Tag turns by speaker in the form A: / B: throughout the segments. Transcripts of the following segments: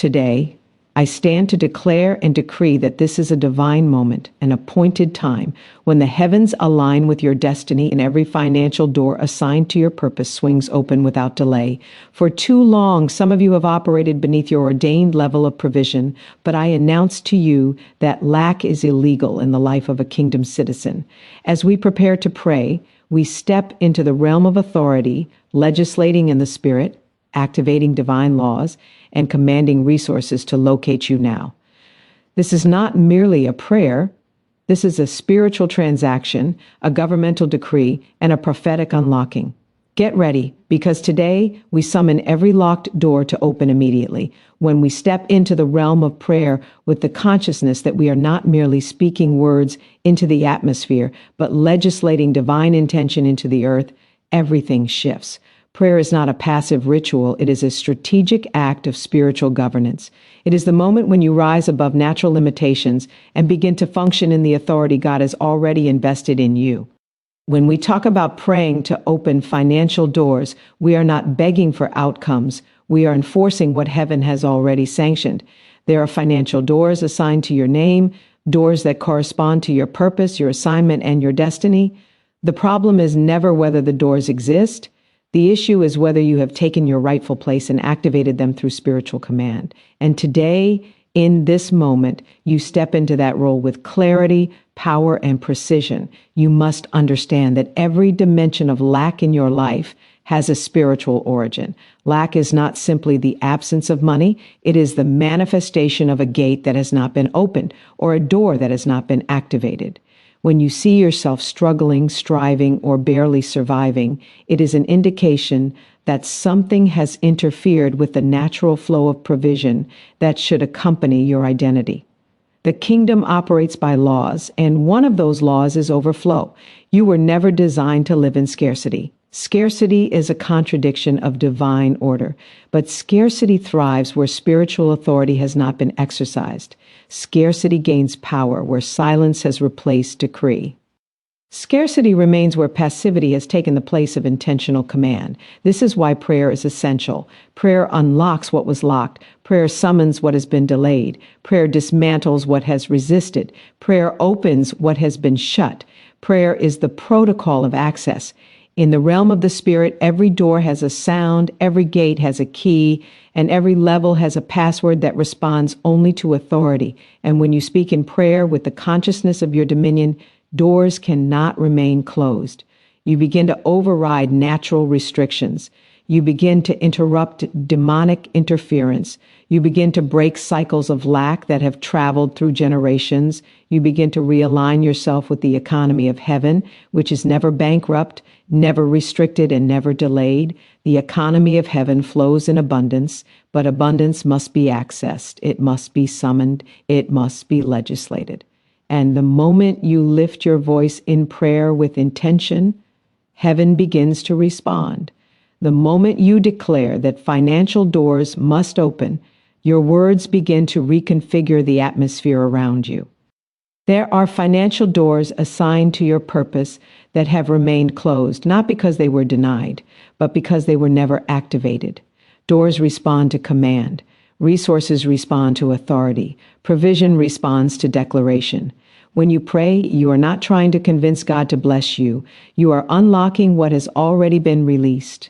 A: Today, I stand to declare and decree that this is a divine moment, an appointed time, when the heavens align with your destiny and every financial door assigned to your purpose swings open without delay. For too long, some of you have operated beneath your ordained level of provision, but I announce to you that lack is illegal in the life of a kingdom citizen. As we prepare to pray, we step into the realm of authority, legislating in the Spirit, activating divine laws, and commanding resources to locate you now. This is not merely a prayer. This is a spiritual transaction, a governmental decree, and a prophetic unlocking. Get ready, because today we summon every locked door to open immediately. When we step into the realm of prayer with the consciousness that we are not merely speaking words into the atmosphere, but legislating divine intention into the earth, everything shifts. Prayer is not a passive ritual. It is a strategic act of spiritual governance. It is the moment when you rise above natural limitations and begin to function in the authority God has already invested in you. When we talk about praying to open financial doors, we are not begging for outcomes. We are enforcing what heaven has already sanctioned. There are financial doors assigned to your name, doors that correspond to your purpose, your assignment, and your destiny. The problem is never whether the doors exist. The issue is whether you have taken your rightful place and activated them through spiritual command. And today, in this moment, you step into that role with clarity, power, and precision. You must understand that every dimension of lack in your life has a spiritual origin. Lack is not simply the absence of money. It is the manifestation of a gate that has not been opened or a door that has not been activated. When you see yourself struggling, striving, or barely surviving, it is an indication that something has interfered with the natural flow of provision that should accompany your identity. The kingdom operates by laws, and one of those laws is overflow. You were never designed to live in scarcity. Scarcity is a contradiction of divine order, but scarcity thrives where spiritual authority has not been exercised. Scarcity gains power where silence has replaced decree. Scarcity remains where passivity has taken the place of intentional command. This is why prayer is essential. Prayer unlocks what was locked. Prayer summons what has been delayed. Prayer dismantles what has resisted. Prayer opens what has been shut. Prayer is the protocol of access. In the realm of the Spirit, every door has a sound, every gate has a key, and every level has a password that responds only to authority. And when you speak in prayer with the consciousness of your dominion, doors cannot remain closed. You begin to override natural restrictions. You begin to interrupt demonic interference. You begin to break cycles of lack that have traveled through generations. You begin to realign yourself with the economy of heaven, which is never bankrupt, never restricted, and never delayed. The economy of heaven flows in abundance, but abundance must be accessed. It must be summoned. It must be legislated. And the moment you lift your voice in prayer with intention, heaven begins to respond. The moment you declare that financial doors must open, your words begin to reconfigure the atmosphere around you. There are financial doors assigned to your purpose that have remained closed, not because they were denied, but because they were never activated. Doors respond to command. Resources respond to authority. Provision responds to declaration. When you pray, you are not trying to convince God to bless you. You are unlocking what has already been released.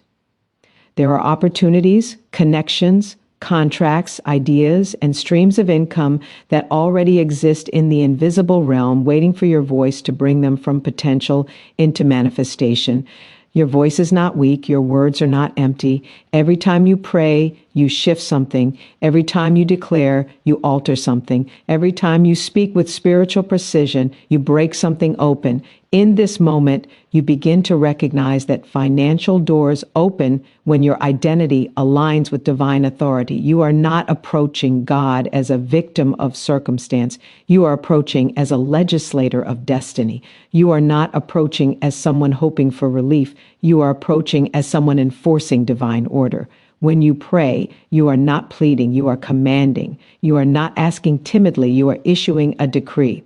A: There are opportunities, connections, contracts, ideas, and streams of income that already exist in the invisible realm, waiting for your voice to bring them from potential into manifestation. Your voice is not weak. Your words are not empty. Every time you pray, you shift something. Every time you declare, you alter something. Every time you speak with spiritual precision, you break something open. In this moment, you begin to recognize that financial doors open when your identity aligns with divine authority. You are not approaching God as a victim of circumstance. You are approaching as a legislator of destiny. You are not approaching as someone hoping for relief. You are approaching as someone enforcing divine order. When you pray, you are not pleading, you are commanding. You are not asking timidly, you are issuing a decree.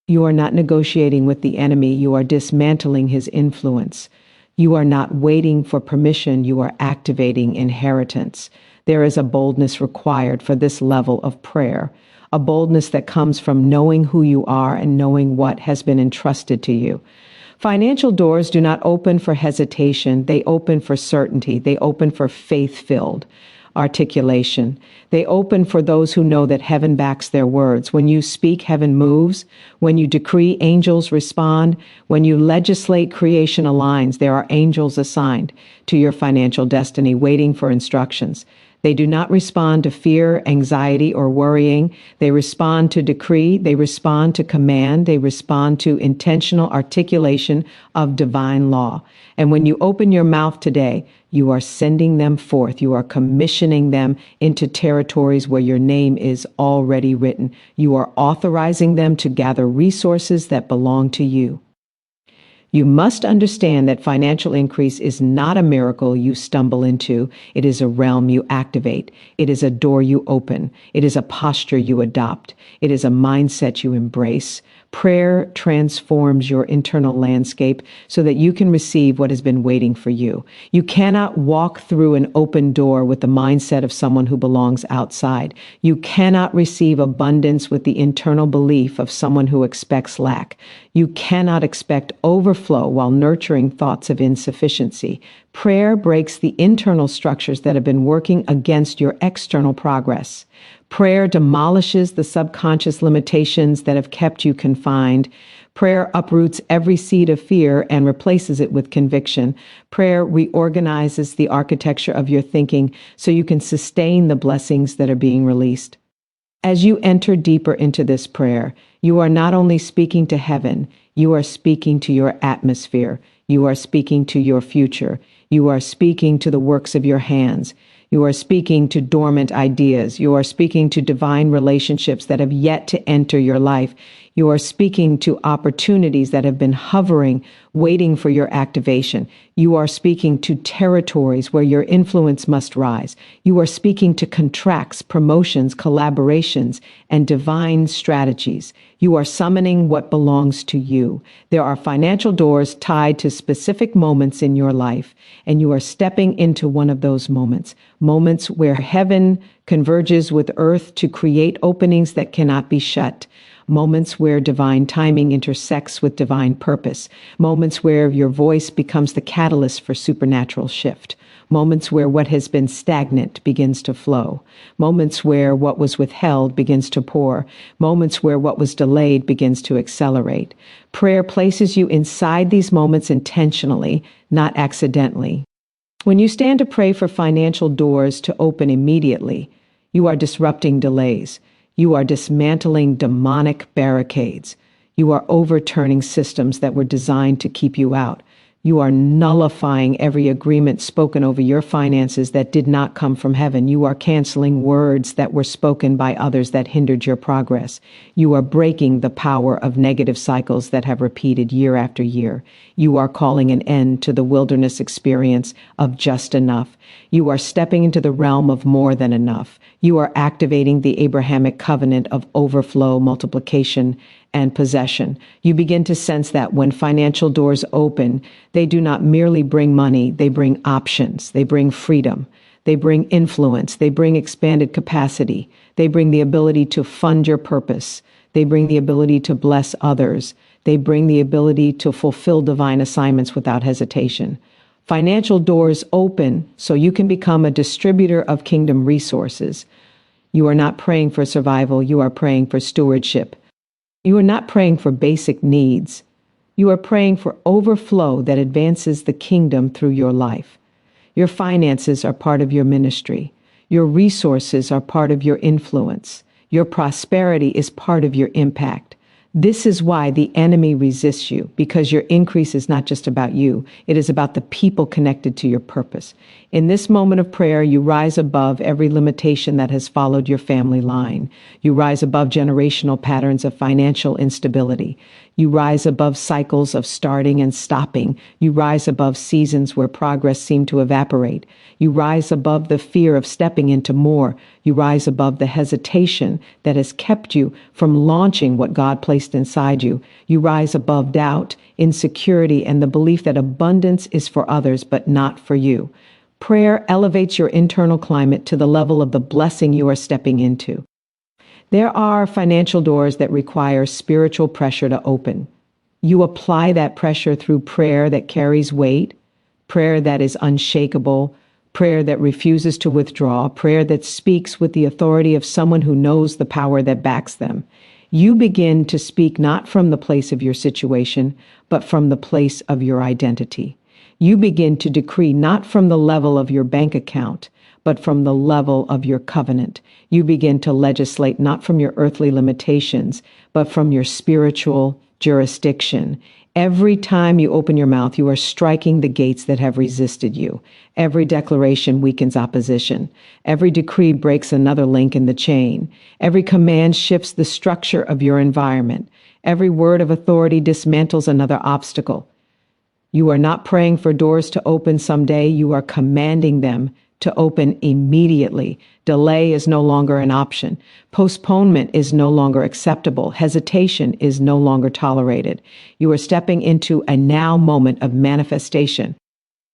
A: You are not negotiating with the enemy, you are dismantling his influence. You are not waiting for permission, you are activating inheritance. There is a boldness required for this level of prayer, a boldness that comes from knowing who you are and knowing what has been entrusted to you. Financial doors do not open for hesitation. They open for certainty. They open for faith-filled articulation. They open for those who know that heaven backs their words. When you speak, heaven moves. When you decree, angels respond. When you legislate, creation aligns. There are angels assigned to your financial destiny, waiting for instructions. They do not respond to fear, anxiety, or worrying. They respond to decree. They respond to command. They respond to intentional articulation of divine law. And when you open your mouth today, you are sending them forth. You are commissioning them into territories where your name is already written. You are authorizing them to gather resources that belong to you. You must understand that financial increase is not a miracle you stumble into. It is a realm you activate. It is a door you open. It is a posture you adopt. It is a mindset you embrace. Prayer transforms your internal landscape so that you can receive what has been waiting for you. You cannot walk through an open door with the mindset of someone who belongs outside. You cannot receive abundance with the internal belief of someone who expects lack. You cannot expect overflow while nurturing thoughts of insufficiency. Prayer breaks the internal structures that have been working against your external progress. Prayer demolishes the subconscious limitations that have kept you confined. Prayer uproots every seed of fear and replaces it with conviction. Prayer reorganizes the architecture of your thinking so you can sustain the blessings that are being released. As you enter deeper into this prayer, you are not only speaking to heaven, you are speaking to your atmosphere. You are speaking to your future. You are speaking to the works of your hands. You are speaking to dormant ideas. You are speaking to divine relationships that have yet to enter your life. You are speaking to opportunities that have been hovering, waiting for your activation. You are speaking to territories where your influence must rise. You are speaking to contracts, promotions, collaborations, and divine strategies. You are summoning what belongs to you. There are financial doors tied to specific moments in your life, and you are stepping into one of those moments, moments where heaven converges with earth to create openings that cannot be shut. Moments where divine timing intersects with divine purpose. Moments where your voice becomes the catalyst for supernatural shift. Moments where what has been stagnant begins to flow. Moments where what was withheld begins to pour. Moments where what was delayed begins to accelerate. Prayer places you inside these moments intentionally, not accidentally. When you stand to pray for financial doors to open immediately, you are disrupting delays. You are dismantling demonic barricades. You are overturning systems that were designed to keep you out. You are nullifying every agreement spoken over your finances that did not come from heaven. You are canceling words that were spoken by others that hindered your progress. You are breaking the power of negative cycles that have repeated year after year. You are calling an end to the wilderness experience of just enough. You are stepping into the realm of more than enough. You are activating the Abrahamic covenant of overflow, multiplication, and possession. You begin to sense that when financial doors open, they do not merely bring money, they bring options, they bring freedom, they bring influence, they bring expanded capacity, they bring the ability to fund your purpose, they bring the ability to bless others, they bring the ability to fulfill divine assignments without hesitation. Financial doors open so you can become a distributor of kingdom resources. You are not praying for survival, you are praying for stewardship. You are not praying for basic needs. You are praying for overflow that advances the kingdom through your life. Your finances are part of your ministry. Your resources are part of your influence. Your prosperity is part of your impact. This is why the enemy resists you, because your increase is not just about you. It is about the people connected to your purpose. In this moment of prayer, you rise above every limitation that has followed your family line. You rise above generational patterns of financial instability. You rise above cycles of starting and stopping. You rise above seasons where progress seemed to evaporate. You rise above the fear of stepping into more. You rise above the hesitation that has kept you from launching what God placed inside you. You rise above doubt, insecurity, and the belief that abundance is for others but not for you. Prayer elevates your internal climate to the level of the blessing you are stepping into. There are financial doors that require spiritual pressure to open. You apply that pressure through prayer that carries weight, prayer that is unshakable, prayer that refuses to withdraw, prayer that speaks with the authority of someone who knows the power that backs them. You begin to speak not from the place of your situation, but from the place of your identity. You begin to decree not from the level of your bank account, but from the level of your covenant. You begin to legislate not from your earthly limitations, but from your spiritual jurisdiction. Every time you open your mouth, you are striking the gates that have resisted you. Every declaration weakens opposition. Every decree breaks another link in the chain. Every command shifts the structure of your environment. Every word of authority dismantles another obstacle. You are not praying for doors to open someday. You are commanding them to open immediately. Delay is no longer an option. Postponement is no longer acceptable. Hesitation is no longer tolerated. You are stepping into a now moment of manifestation.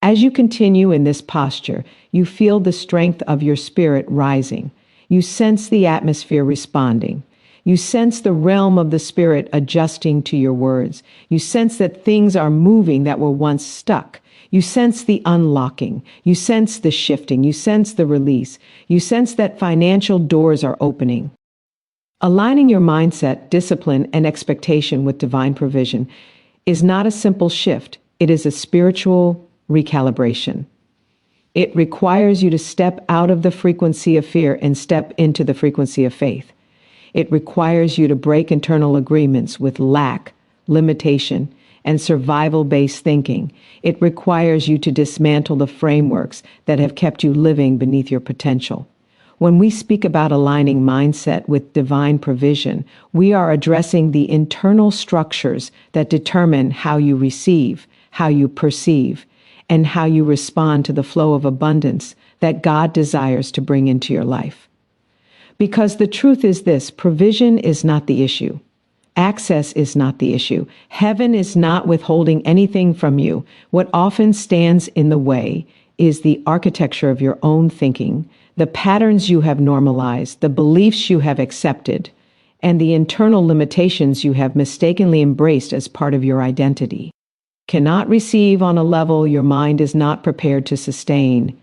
A: As you continue in this posture, you feel the strength of your spirit rising. You sense the atmosphere responding. You sense the realm of the spirit adjusting to your words. You sense that things are moving that were once stuck. You sense the unlocking. You sense the shifting. You sense the release. You sense that financial doors are opening. Aligning your mindset, discipline, and expectation with divine provision is not a simple shift. It is a spiritual recalibration. It requires you to step out of the frequency of fear and step into the frequency of faith. It requires you to break internal agreements with lack, limitation, and survival-based thinking. It requires you to dismantle the frameworks that have kept you living beneath your potential. When we speak about aligning mindset with divine provision, we are addressing the internal structures that determine how you receive, how you perceive, and how you respond to the flow of abundance that God desires to bring into your life. Because the truth is this: provision is not the issue. Access is not the issue. Heaven is not withholding anything from you. What often stands in the way is the architecture of your own thinking, the patterns you have normalized, the beliefs you have accepted, and the internal limitations you have mistakenly embraced as part of your identity. Cannot receive on a level your mind is not prepared to sustain.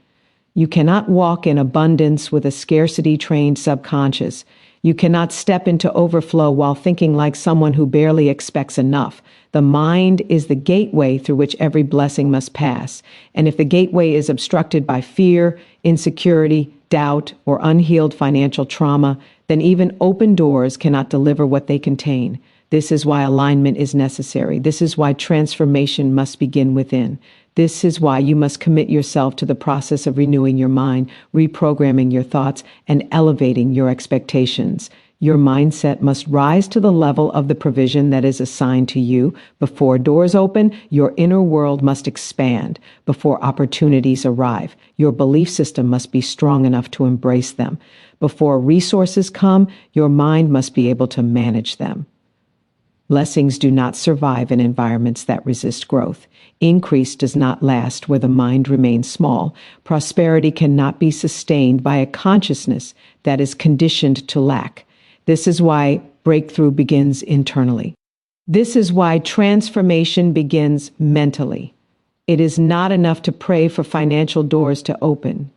A: You cannot walk in abundance with a scarcity-trained subconscious. You cannot step into overflow while thinking like someone who barely expects enough. The mind is the gateway through which every blessing must pass. And if the gateway is obstructed by fear, insecurity, doubt, or unhealed financial trauma, then even open doors cannot deliver what they contain. This is why alignment is necessary. This is why transformation must begin within. This is why you must commit yourself to the process of renewing your mind, reprogramming your thoughts, and elevating your expectations. Your mindset must rise to the level of the provision that is assigned to you. Before doors open, your inner world must expand. Before opportunities arrive, your belief system must be strong enough to embrace them. Before resources come, your mind must be able to manage them. Blessings do not survive in environments that resist growth. Increase does not last where the mind remains small. Prosperity cannot be sustained by a consciousness that is conditioned to lack. This is why breakthrough begins internally. This is why transformation begins mentally. It is not enough to pray for financial doors to open.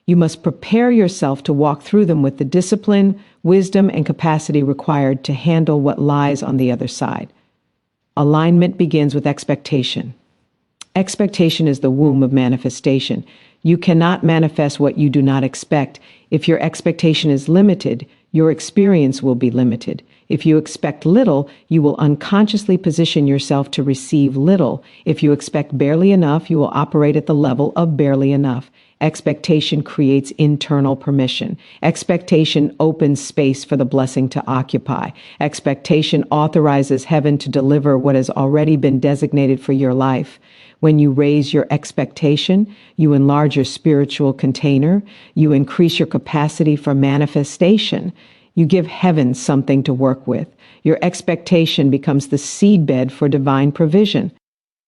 A: You must prepare yourself to walk through them with the discipline, wisdom, and capacity required to handle what lies on the other side. Alignment begins with expectation. Expectation is the womb of manifestation. You cannot manifest what you do not expect. If your expectation is limited, your experience will be limited. If you expect little, you will unconsciously position yourself to receive little. If you expect barely enough, you will operate at the level of barely enough. Expectation creates internal permission. Expectation opens space for the blessing to occupy. Expectation authorizes heaven to deliver what has already been designated for your life. When you raise your expectation, you enlarge your spiritual container. You increase your capacity for manifestation. You give heaven something to work with. Your expectation becomes the seedbed for divine provision.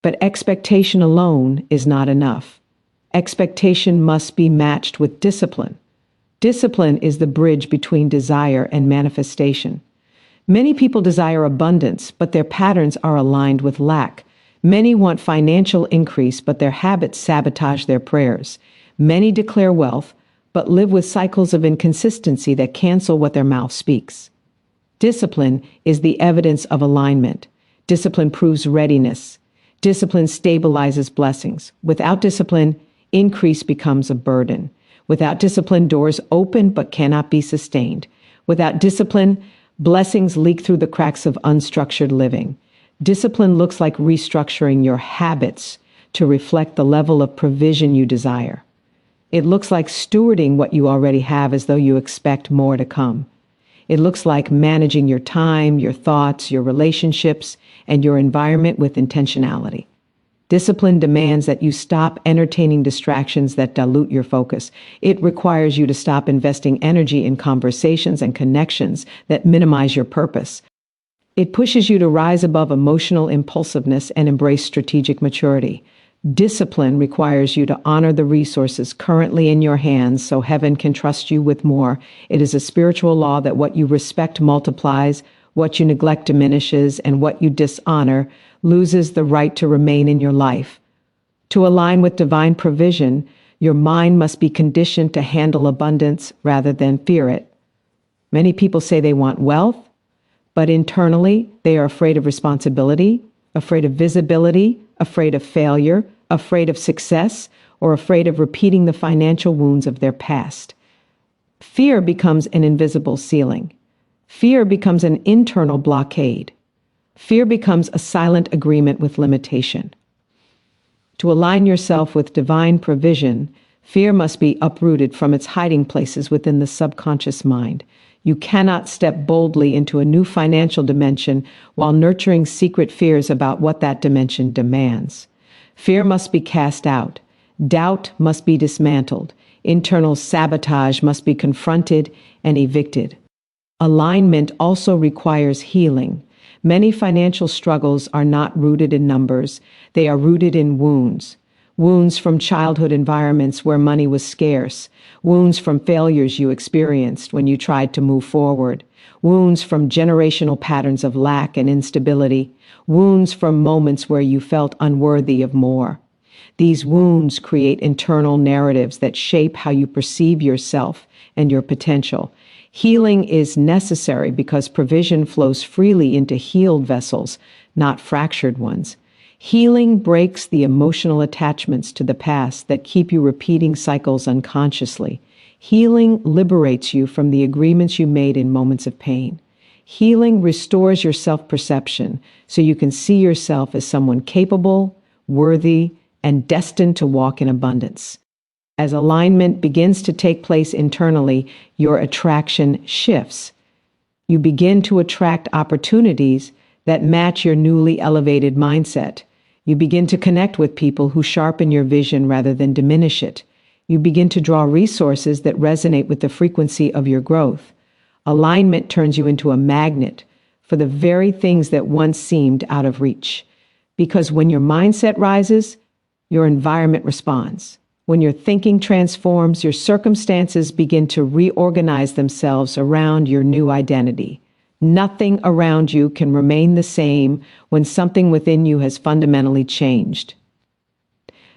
A: But expectation alone is not enough. Expectation must be matched with discipline. Discipline is the bridge between desire and manifestation. Many people desire abundance, but their patterns are aligned with lack. Many want financial increase, but their habits sabotage their prayers. Many declare wealth, but live with cycles of inconsistency that cancel what their mouth speaks. Discipline is the evidence of alignment. Discipline proves readiness. Discipline stabilizes blessings. Without discipline, increase becomes a burden. Without discipline, doors open but cannot be sustained. Without discipline, blessings leak through the cracks of unstructured living. Discipline looks like restructuring your habits to reflect the level of provision you desire. It looks like stewarding what you already have as though you expect more to come. It looks like managing your time, your thoughts, your relationships, and your environment with intentionality. Discipline demands that you stop entertaining distractions that dilute your focus. It requires you to stop investing energy in conversations and connections that minimize your purpose. It pushes you to rise above emotional impulsiveness and embrace strategic maturity. Discipline requires you to honor the resources currently in your hands so heaven can trust you with more. It is a spiritual law that what you respect multiplies, what you neglect diminishes, and what you dishonor loses the right to remain in your life. To align with divine provision, your mind must be conditioned to handle abundance rather than fear it. Many people say they want wealth, but internally they are afraid of responsibility, afraid of visibility, afraid of failure, afraid of success, or afraid of repeating the financial wounds of their past. Fear becomes an invisible ceiling. Fear becomes an internal blockade. Fear becomes a silent agreement with limitation. To align yourself with divine provision, fear must be uprooted from its hiding places within the subconscious mind. You cannot step boldly into a new financial dimension while nurturing secret fears about what that dimension demands. Fear must be cast out. Doubt must be dismantled. Internal sabotage must be confronted and evicted. Alignment also requires healing. Many financial struggles are not rooted in numbers. They are rooted in wounds. Wounds from childhood environments where money was scarce. Wounds from failures you experienced when you tried to move forward. Wounds from generational patterns of lack and instability. Wounds from moments where you felt unworthy of more. These wounds create internal narratives that shape how you perceive yourself and your potential. Healing is necessary because provision flows freely into healed vessels, not fractured ones. Healing breaks the emotional attachments to the past that keep you repeating cycles unconsciously. Healing liberates you from the agreements you made in moments of pain. Healing restores your self-perception so you can see yourself as someone capable, worthy, and destined to walk in abundance. As alignment begins to take place internally, your attraction shifts. You begin to attract opportunities that match your newly elevated mindset. You begin to connect with people who sharpen your vision rather than diminish it. You begin to draw resources that resonate with the frequency of your growth. Alignment turns you into a magnet for the very things that once seemed out of reach. Because when your mindset rises, your environment responds. When your thinking transforms, your circumstances begin to reorganize themselves around your new identity. Nothing around you can remain the same when something within you has fundamentally changed.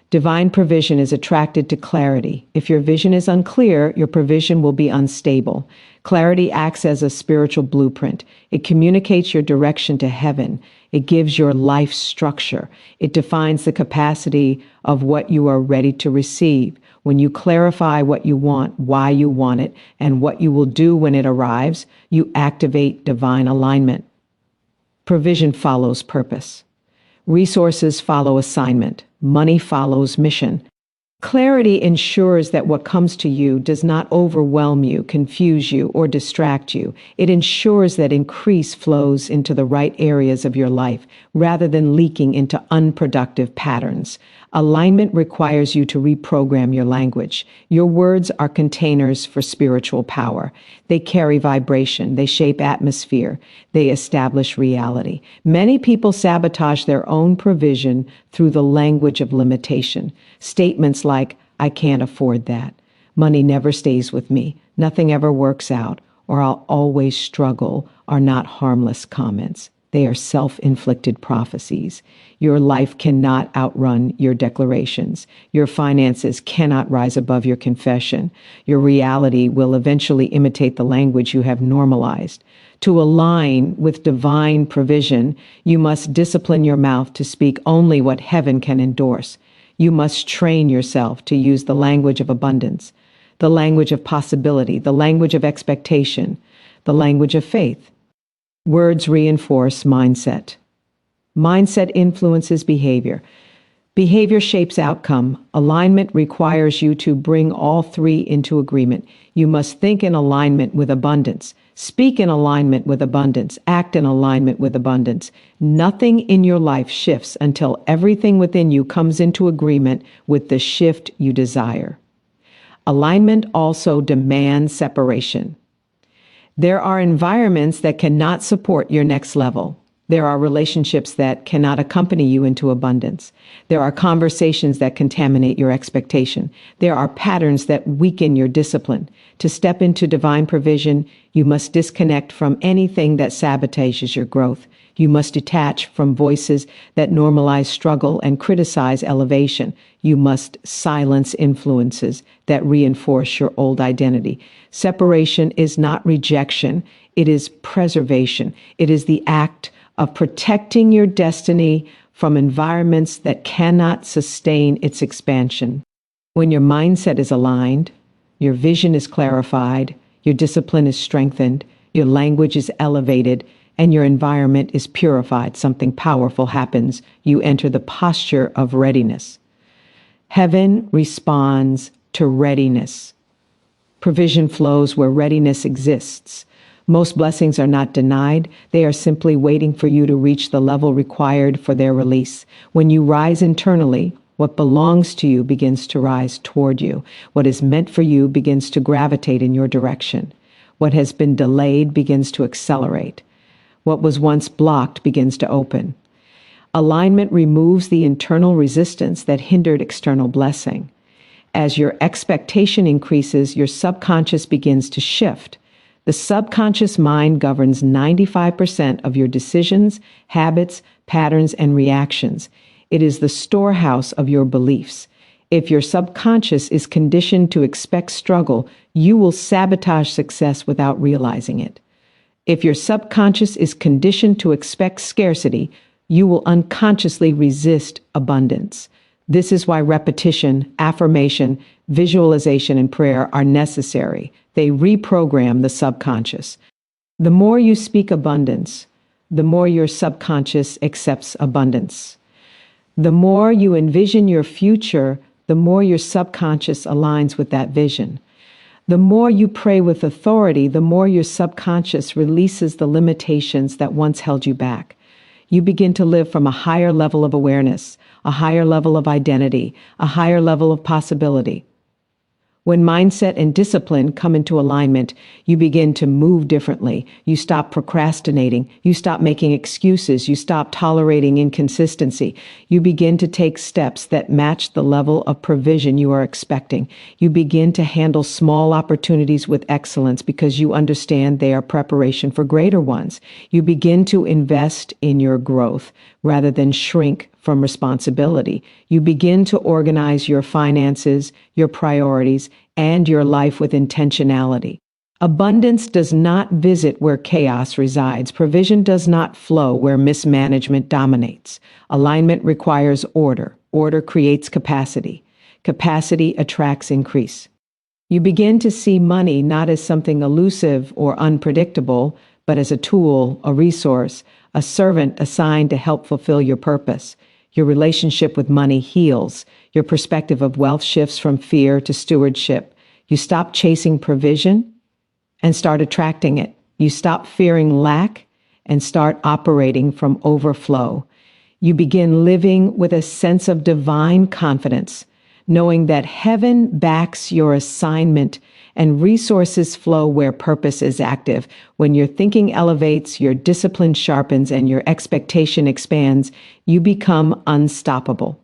A: Divine provision is attracted to clarity. If your vision is unclear, your provision will be unstable. Clarity acts as a spiritual blueprint. It communicates your direction to heaven. It gives your life structure. It defines the capacity of what you are ready to receive. When you clarify what you want, why you want it, and what you will do when it arrives, you activate divine alignment. Provision follows purpose. Resources follow assignment. Money follows mission. Clarity ensures that what comes to you does not overwhelm you, confuse you, or distract you. It ensures that increase flows into the right areas of your life rather than leaking into unproductive patterns. Alignment requires you to reprogram your language. Your words are containers for spiritual power. They carry vibration. They shape atmosphere. They establish reality. Many people sabotage their own provision through the language of limitation. Statements like, I can't afford that. Money never stays with me. Nothing ever works out, or I'll always struggle are not harmless comments. They are self-inflicted prophecies. Your life cannot outrun your declarations. Your finances cannot rise above your confession. Your reality will eventually imitate the language you have normalized. To align with divine provision, you must discipline your mouth to speak only what heaven can endorse. You must train yourself to use the language of abundance, the language of possibility, the language of expectation, the language of faith. Words reinforce mindset. Mindset influences behavior. Behavior shapes outcome. Alignment requires you to bring all three into agreement. You must think in alignment with abundance, speak in alignment with abundance, act in alignment with abundance. Nothing in your life shifts until everything within you comes into agreement with the shift you desire. Alignment also demands separation. There are environments that cannot support your next level. There are relationships that cannot accompany you into abundance. There are conversations that contaminate your expectation. There are patterns that weaken your discipline. To step into divine provision, you must disconnect from anything that sabotages your growth. You must detach from voices that normalize struggle and criticize elevation. You must silence influences that reinforce your old identity. Separation is not rejection. It is preservation. It is the act of protecting your destiny from environments that cannot sustain its expansion. When your mindset is aligned, your vision is clarified, your discipline is strengthened, your language is elevated, and your environment is purified, something powerful happens. You enter the posture of readiness. Heaven responds to readiness. Provision flows where readiness exists. Most blessings are not denied. They are simply waiting for you to reach the level required for their release. When you rise internally, what belongs to you begins to rise toward you. What is meant for you begins to gravitate in your direction. What has been delayed begins to accelerate. What was once blocked begins to open. Alignment removes the internal resistance that hindered external blessing. As your expectation increases, your subconscious begins to shift. The subconscious mind governs 95% of your decisions, habits, patterns, and reactions. It is the storehouse of your beliefs. If your subconscious is conditioned to expect struggle, you will sabotage success without realizing it. If your subconscious is conditioned to expect scarcity, you will unconsciously resist abundance. This is why repetition, affirmation, visualization, and prayer are necessary. They reprogram the subconscious. The more you speak abundance, the more your subconscious accepts abundance. The more you envision your future, the more your subconscious aligns with that vision. The more you pray with authority, the more your subconscious releases the limitations that once held you back. You begin to live from a higher level of awareness, a higher level of identity, a higher level of possibility. When mindset and discipline come into alignment, you begin to move differently. You stop procrastinating. You stop making excuses. You stop tolerating inconsistency. You begin to take steps that match the level of provision you are expecting. You begin to handle small opportunities with excellence because you understand they are preparation for greater ones. You begin to invest in your growth rather than shrink from responsibility. You begin to organize your finances, your priorities, and your life with intentionality. Abundance does not visit where chaos resides. Provision does not flow where mismanagement dominates. Alignment requires order. Order creates capacity. Capacity attracts increase. You begin to see money not as something elusive or unpredictable, but as a tool, a resource, a servant assigned to help fulfill your purpose. Your relationship with money heals. Your perspective of wealth shifts from fear to stewardship. You stop chasing provision and start attracting it. You stop fearing lack and start operating from overflow. You begin living with a sense of divine confidence, knowing that heaven backs your assignment and resources flow where purpose is active. When your thinking elevates, your discipline sharpens, and your expectation expands, you become unstoppable.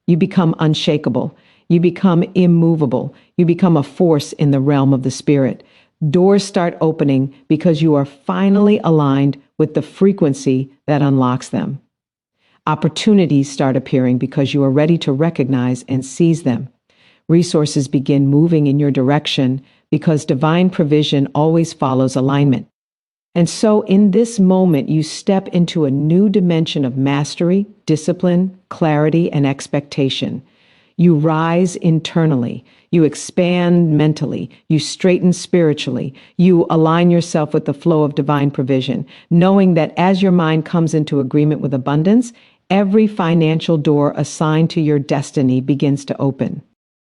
A: You become unshakable. You become immovable. You become a force in the realm of the spirit. Doors start opening because you are finally aligned with the frequency that unlocks them. Opportunities start appearing because you are ready to recognize and seize them. Resources begin moving in your direction because divine provision always follows alignment. And so, in this moment, you step into a new dimension of mastery, discipline, clarity, and expectation. You rise internally, you expand mentally, you straighten spiritually, you align yourself with the flow of divine provision, knowing that as your mind comes into agreement with abundance, every financial door assigned to your destiny begins to open.